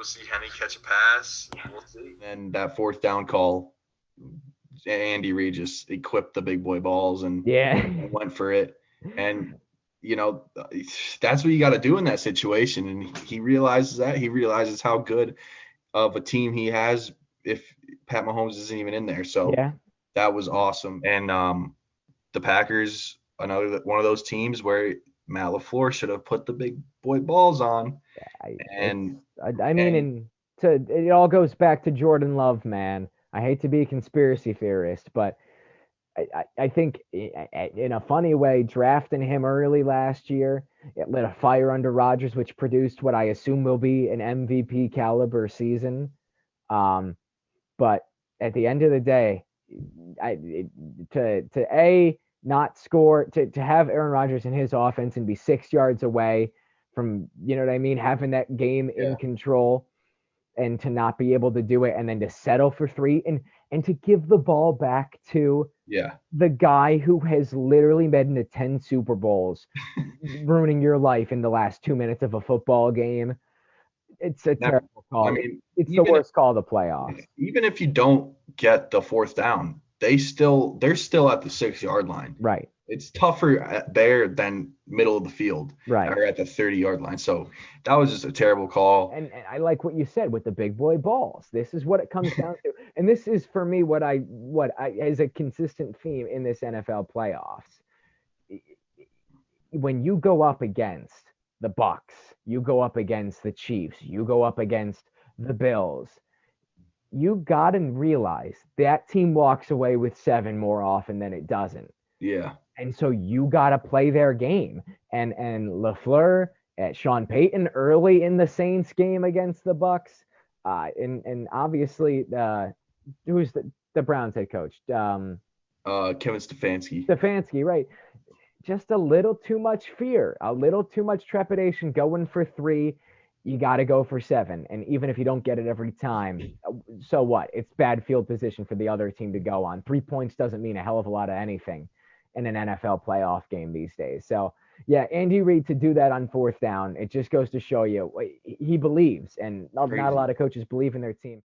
we'll see Henny catch a pass. We'll see. And that fourth down call, Andy Reid just equipped the big boy balls and Yeah. went for it. And that's what you got to do in that situation. And he realizes that. He realizes how good of a team he has if Pat Mahomes isn't even in there. So Yeah. that was awesome. And the Packers, another one of those teams where Matt LaFleur should have put the big boy balls on. It all goes back to Jordan Love, man. I hate to be a conspiracy theorist, but I think in a funny way, drafting him early last year, it lit a fire under Rodgers, which produced what I assume will be an MVP caliber season. But at the end of the day, not score, to have Aaron Rodgers in his offense and be 6 yards away from, you know what I mean, having that game in control, and to not be able to do it, and then to settle for three, and to give the ball back to the guy who has literally been into 10 Super Bowls, ruining your life in the last 2 minutes of a football game. It's a terrible call. I mean, it's the worst call of the playoffs. Even if you don't get the fourth down, they're still at the 6-yard line. Right. It's tougher there than middle of the field, right, or at the 30-yard line. So that was just a terrible call. And I like what you said with the big boy balls. This is what it comes down to, and this is for me what I is a consistent theme in this NFL playoffs. When you go up against the Bucks, you go up against the Chiefs, you go up against the Bills, you gotta realize that team walks away with 7 more often than it doesn't. Yeah. And so you got to play their game. And LaFleur, Sean Payton early in the Saints game against the Bucks, and obviously who's the Browns head coach? Kevin Stefanski. Stefanski, right? Just a little too much fear, a little too much trepidation going for 3. You got to go for 7. And even if you don't get it every time, so what? It's bad field position for the other team to go on. 3 points doesn't mean a hell of a lot of anything in an NFL playoff game these days. So, yeah, Andy Reid to do that on fourth down, it just goes to show you he believes, and not a lot of coaches believe in their team.